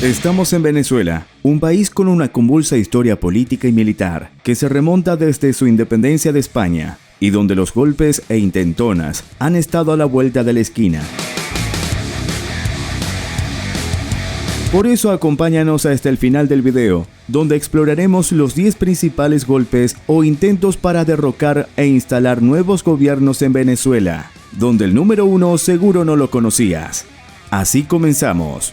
Estamos en Venezuela, un país con una convulsa historia política y militar que se remonta desde su independencia de España y donde los golpes e intentonas han estado a la vuelta de la esquina. Por eso acompáñanos hasta el final del video, donde exploraremos los 10 principales golpes o intentos para derrocar e instalar nuevos gobiernos en Venezuela, donde el número 1 seguro no lo conocías. Así comenzamos.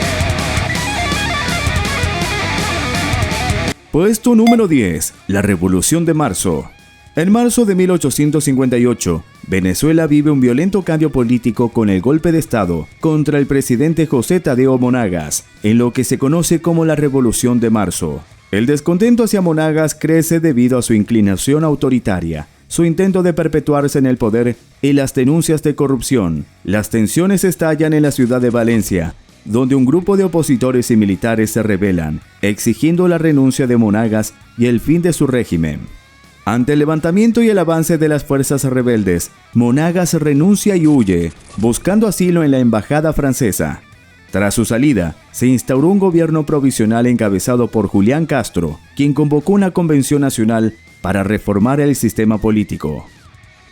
Puesto número 10. La Revolución de Marzo. En marzo de 1858, Venezuela vive un violento cambio político con el golpe de Estado contra el presidente José Tadeo Monagas, en lo que se conoce como la Revolución de Marzo. El descontento hacia Monagas crece debido a su inclinación autoritaria, su intento de perpetuarse en el poder y las denuncias de corrupción. Las tensiones estallan en la ciudad de Valencia, donde un grupo de opositores y militares se rebelan, exigiendo la renuncia de Monagas y el fin de su régimen. Ante el levantamiento y el avance de las fuerzas rebeldes, Monagas renuncia y huye, buscando asilo en la embajada francesa. Tras su salida, se instauró un gobierno provisional encabezado por Julián Castro, quien convocó una convención nacional para reformar el sistema político.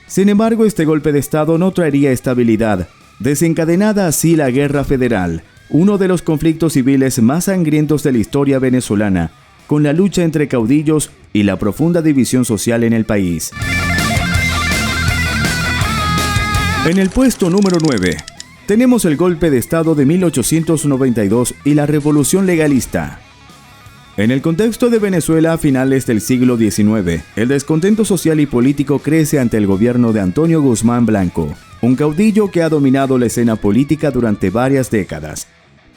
Sin embargo, este golpe de Estado no traería estabilidad, desencadenada así la Guerra Federal, uno de los conflictos civiles más sangrientos de la historia venezolana, con la lucha entre caudillos y la profunda división social en el país. En el puesto número 9, tenemos el golpe de Estado de 1892 y la Revolución Legalista. En el contexto de Venezuela a finales del siglo XIX, el descontento social y político crece ante el gobierno de Antonio Guzmán Blanco, un caudillo que ha dominado la escena política durante varias décadas.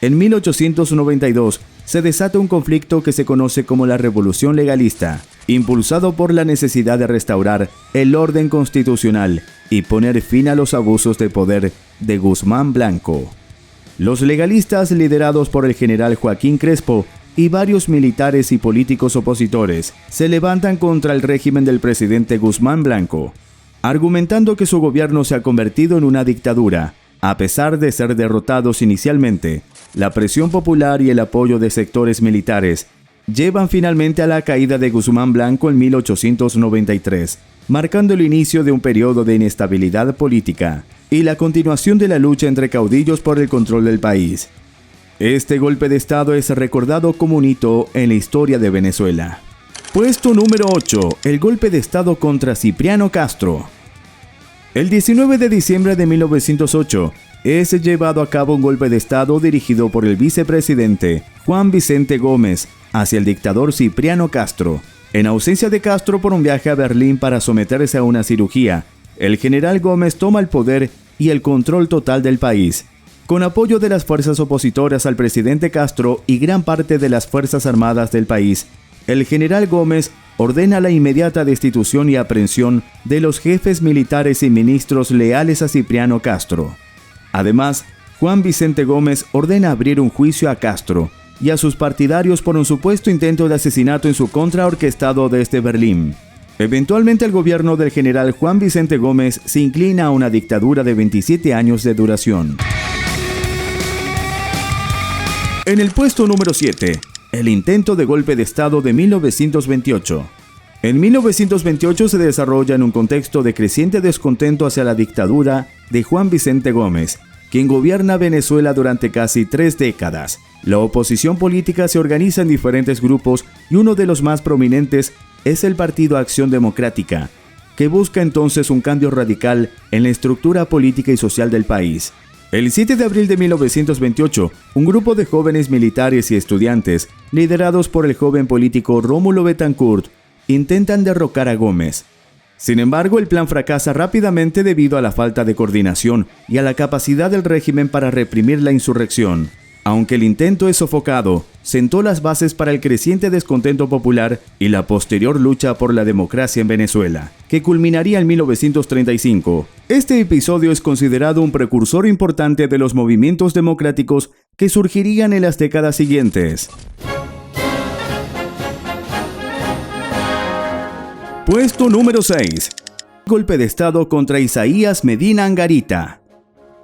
En 1892 se desata un conflicto que se conoce como la Revolución Legalista, impulsado por la necesidad de restaurar el orden constitucional y poner fin a los abusos de poder de Guzmán Blanco. Los legalistas, liderados por el general Joaquín Crespo y varios militares y políticos opositores, se levantan contra el régimen del presidente Guzmán Blanco, argumentando que su gobierno se ha convertido en una dictadura. A pesar de ser derrotados inicialmente, la presión popular y el apoyo de sectores militares llevan finalmente a la caída de Guzmán Blanco en 1893, marcando el inicio de un periodo de inestabilidad política y la continuación de la lucha entre caudillos por el control del país. Este golpe de Estado es recordado como un hito en la historia de Venezuela. Puesto número 8. El golpe de Estado contra Cipriano Castro. El 19 de diciembre de 1908 es llevado a cabo un golpe de Estado dirigido por el vicepresidente Juan Vicente Gómez hacia el dictador Cipriano Castro. En ausencia de Castro por un viaje a Berlín para someterse a una cirugía, el general Gómez toma el poder y el control total del país. Con apoyo de las fuerzas opositoras al presidente Castro y gran parte de las fuerzas armadas del país, el general Gómez ordena la inmediata destitución y aprehensión de los jefes militares y ministros leales a Cipriano Castro. Además, Juan Vicente Gómez ordena abrir un juicio a Castro y a sus partidarios por un supuesto intento de asesinato en su contra orquestado desde Berlín. Eventualmente el gobierno del general Juan Vicente Gómez se inclina a una dictadura de 27 años de duración. En el puesto número 7, el intento de golpe de Estado de 1928. En 1928 se desarrolla en un contexto de creciente descontento hacia la dictadura de Juan Vicente Gómez, quien gobierna Venezuela durante casi 3 décadas. La oposición política se organiza en diferentes grupos y uno de los más prominentes es el Partido Acción Democrática, que busca entonces un cambio radical en la estructura política y social del país. El 7 de abril de 1928, un grupo de jóvenes militares y estudiantes, liderados por el joven político Rómulo Betancourt, intentan derrocar a Gómez. Sin embargo, el plan fracasa rápidamente debido a la falta de coordinación y a la capacidad del régimen para reprimir la insurrección. Aunque el intento es sofocado, sentó las bases para el creciente descontento popular y la posterior lucha por la democracia en Venezuela, que culminaría en 1935. Este episodio es considerado un precursor importante de los movimientos democráticos que surgirían en las décadas siguientes. Puesto número 6. Golpe de Estado contra Isaías Medina Angarita.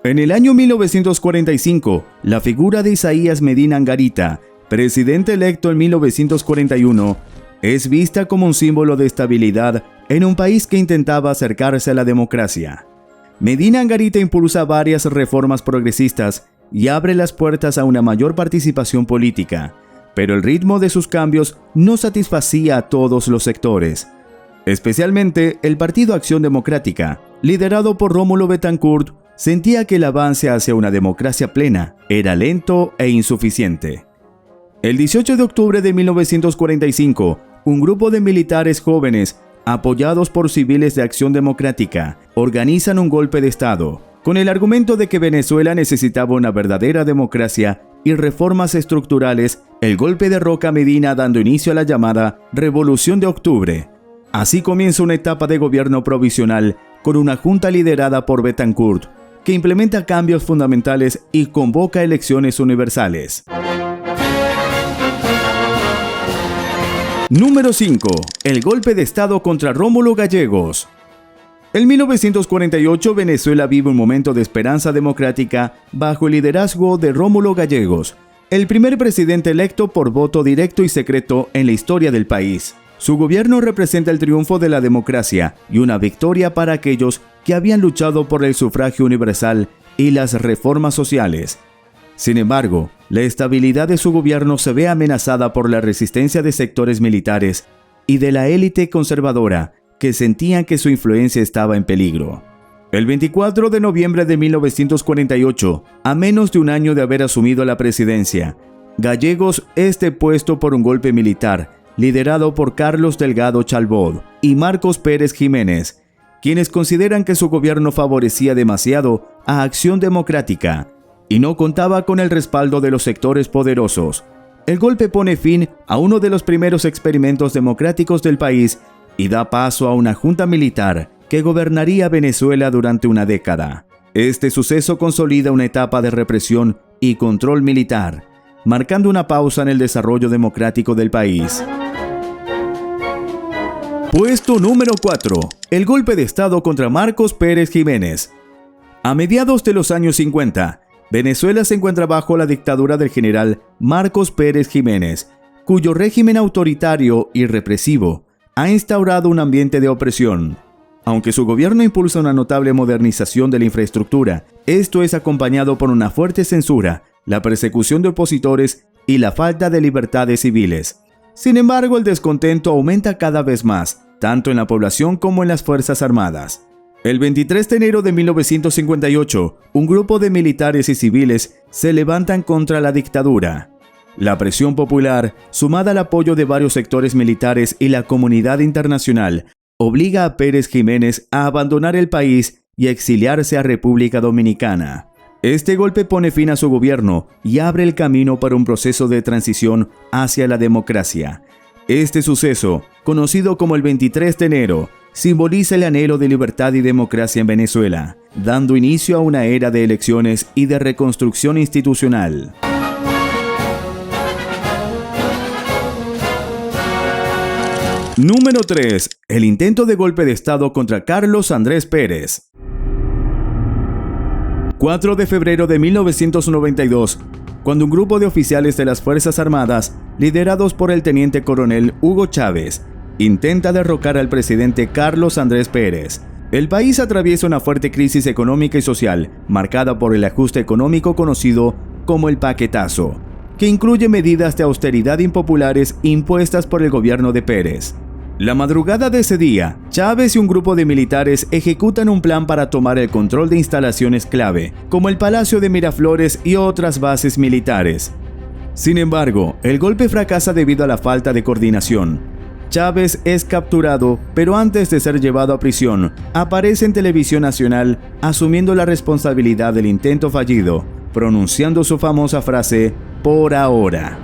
En el año 1945, la figura de Isaías Medina Angarita presidente electo en 1941, es vista como un símbolo de estabilidad en un país que intentaba acercarse a la democracia. Medina Angarita impulsa varias reformas progresistas y abre las puertas a una mayor participación política, pero el ritmo de sus cambios no satisfacía a todos los sectores. Especialmente el Partido Acción Democrática, liderado por Rómulo Betancourt, sentía que el avance hacia una democracia plena era lento e insuficiente. El 18 de octubre de 1945, un grupo de militares jóvenes, apoyados por civiles de Acción Democrática, organizan un golpe de Estado, con el argumento de que Venezuela necesitaba una verdadera democracia y reformas estructurales. El golpe derroca a Medina, dando inicio a la llamada Revolución de Octubre. Así comienza una etapa de gobierno provisional con una junta liderada por Betancourt, que implementa cambios fundamentales y convoca elecciones universales. Número 5. El golpe de Estado contra Rómulo Gallegos. En 1948, Venezuela vive un momento de esperanza democrática bajo el liderazgo de Rómulo Gallegos, el primer presidente electo por voto directo y secreto en la historia del país. Su gobierno representa el triunfo de la democracia y una victoria para aquellos que habían luchado por el sufragio universal y las reformas sociales. Sin embargo, la estabilidad de su gobierno se ve amenazada por la resistencia de sectores militares y de la élite conservadora, que sentían que su influencia estaba en peligro. El 24 de noviembre de 1948, a menos de un año de haber asumido la presidencia, Gallegos es depuesto por un golpe militar liderado por Carlos Delgado Chalbaud y Marcos Pérez Jiménez, quienes consideran que su gobierno favorecía demasiado a Acción Democrática y no contaba con el respaldo de los sectores poderosos. El golpe pone fin a uno de los primeros experimentos democráticos del país y da paso a una junta militar que gobernaría Venezuela durante una década. Este suceso consolida una etapa de represión y control militar, marcando una pausa en el desarrollo democrático del país. Puesto número 4. El golpe de Estado contra Marcos Pérez Jiménez. A mediados de los años 50, Venezuela se encuentra bajo la dictadura del general Marcos Pérez Jiménez, cuyo régimen autoritario y represivo ha instaurado un ambiente de opresión. Aunque su gobierno impulsa una notable modernización de la infraestructura, esto es acompañado por una fuerte censura, la persecución de opositores y la falta de libertades civiles. Sin embargo, el descontento aumenta cada vez más, tanto en la población como en las Fuerzas Armadas. El 23 de enero de 1958, un grupo de militares y civiles se levantan contra la dictadura. La presión popular, sumada al apoyo de varios sectores militares y la comunidad internacional, obliga a Pérez Jiménez a abandonar el país y a exiliarse a República Dominicana. Este golpe pone fin a su gobierno y abre el camino para un proceso de transición hacia la democracia. Este suceso, conocido como el 23 de enero, simboliza el anhelo de libertad y democracia en Venezuela, dando inicio a una era de elecciones y de reconstrucción institucional. Número 3. El intento de golpe de Estado contra Carlos Andrés Pérez. 4 de febrero de 1992, cuando un grupo de oficiales de las Fuerzas Armadas, liderados por el teniente coronel Hugo Chávez, intenta derrocar al presidente Carlos Andrés Pérez. El país atraviesa una fuerte crisis económica y social, marcada por el ajuste económico conocido como el paquetazo, que incluye medidas de austeridad impopulares impuestas por el gobierno de Pérez. La madrugada de ese día, Chávez y un grupo de militares ejecutan un plan para tomar el control de instalaciones clave, como el Palacio de Miraflores y otras bases militares. Sin embargo, el golpe fracasa debido a la falta de coordinación. Chávez es capturado, pero antes de ser llevado a prisión, aparece en televisión nacional asumiendo la responsabilidad del intento fallido, pronunciando su famosa frase, "por ahora".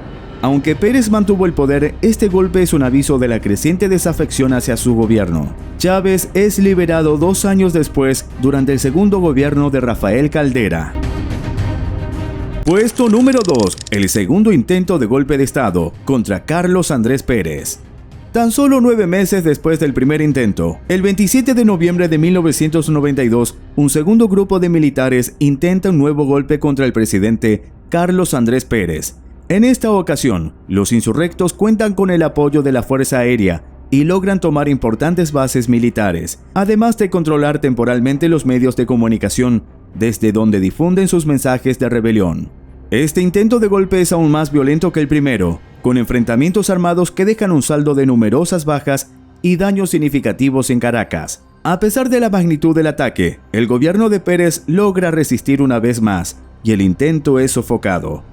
Aunque Pérez mantuvo el poder, este golpe es un aviso de la creciente desafección hacia su gobierno. Chávez es liberado 2 años después, durante el segundo gobierno de Rafael Caldera. Puesto número 2. El segundo intento de golpe de Estado contra Carlos Andrés Pérez. Tan solo 9 meses después del primer intento, el 27 de noviembre de 1992, un segundo grupo de militares intenta un nuevo golpe contra el presidente Carlos Andrés Pérez. En esta ocasión, los insurrectos cuentan con el apoyo de la Fuerza Aérea y logran tomar importantes bases militares, además de controlar temporalmente los medios de comunicación, desde donde difunden sus mensajes de rebelión. Este intento de golpe es aún más violento que el primero, con enfrentamientos armados que dejan un saldo de numerosas bajas y daños significativos en Caracas. A pesar de la magnitud del ataque, el gobierno de Pérez logra resistir una vez más y el intento es sofocado.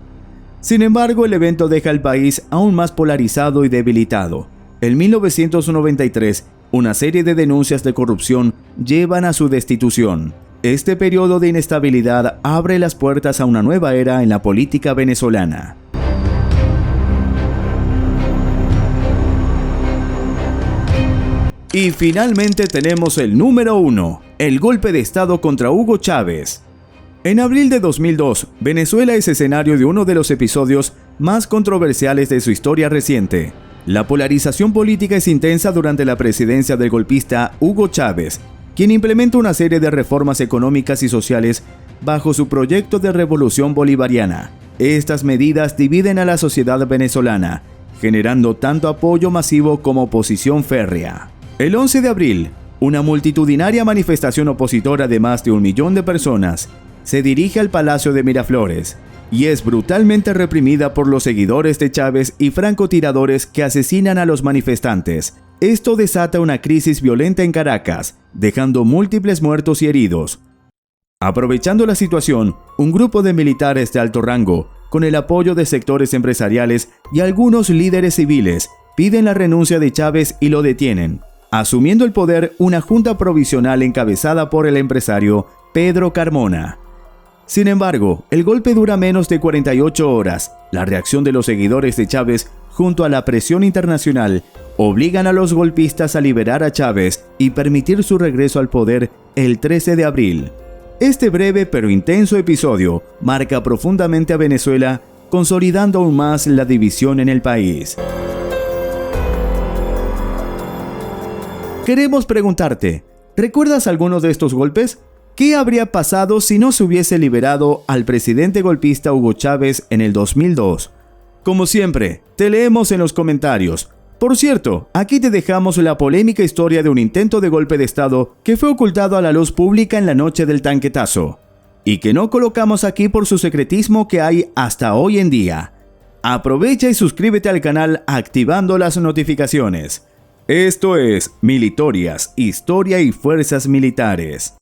Sin embargo, el evento deja al país aún más polarizado y debilitado. En 1993, una serie de denuncias de corrupción llevan a su destitución. Este periodo de inestabilidad abre las puertas a una nueva era en la política venezolana. Y finalmente tenemos el número 1, el golpe de Estado contra Hugo Chávez. En abril de 2002, Venezuela es escenario de uno de los episodios más controversiales de su historia reciente. La polarización política es intensa durante la presidencia del golpista Hugo Chávez, quien implementa una serie de reformas económicas y sociales bajo su proyecto de revolución bolivariana. Estas medidas dividen a la sociedad venezolana, generando tanto apoyo masivo como oposición férrea. El 11 de abril, una multitudinaria manifestación opositora de más de 1 millón de personas se dirige al Palacio de Miraflores y es brutalmente reprimida por los seguidores de Chávez y francotiradores que asesinan a los manifestantes. Esto desata una crisis violenta en Caracas, dejando múltiples muertos y heridos. Aprovechando la situación, un grupo de militares de alto rango, con el apoyo de sectores empresariales y algunos líderes civiles, piden la renuncia de Chávez y lo detienen, asumiendo el poder una junta provisional encabezada por el empresario Pedro Carmona. Sin embargo, el golpe dura menos de 48 horas. La reacción de los seguidores de Chávez, junto a la presión internacional, obligan a los golpistas a liberar a Chávez y permitir su regreso al poder el 13 de abril. Este breve pero intenso episodio marca profundamente a Venezuela, consolidando aún más la división en el país. Queremos preguntarte, ¿recuerdas alguno de estos golpes? ¿Qué habría pasado si no se hubiese liberado al presidente golpista Hugo Chávez en el 2002? Como siempre, te leemos en los comentarios. Por cierto, aquí te dejamos la polémica historia de un intento de golpe de Estado que fue ocultado a la luz pública en la noche del tanquetazo, y que no colocamos aquí por su secretismo que hay hasta hoy en día. Aprovecha y suscríbete al canal activando las notificaciones. Esto es Militorias, Historia y Fuerzas Militares.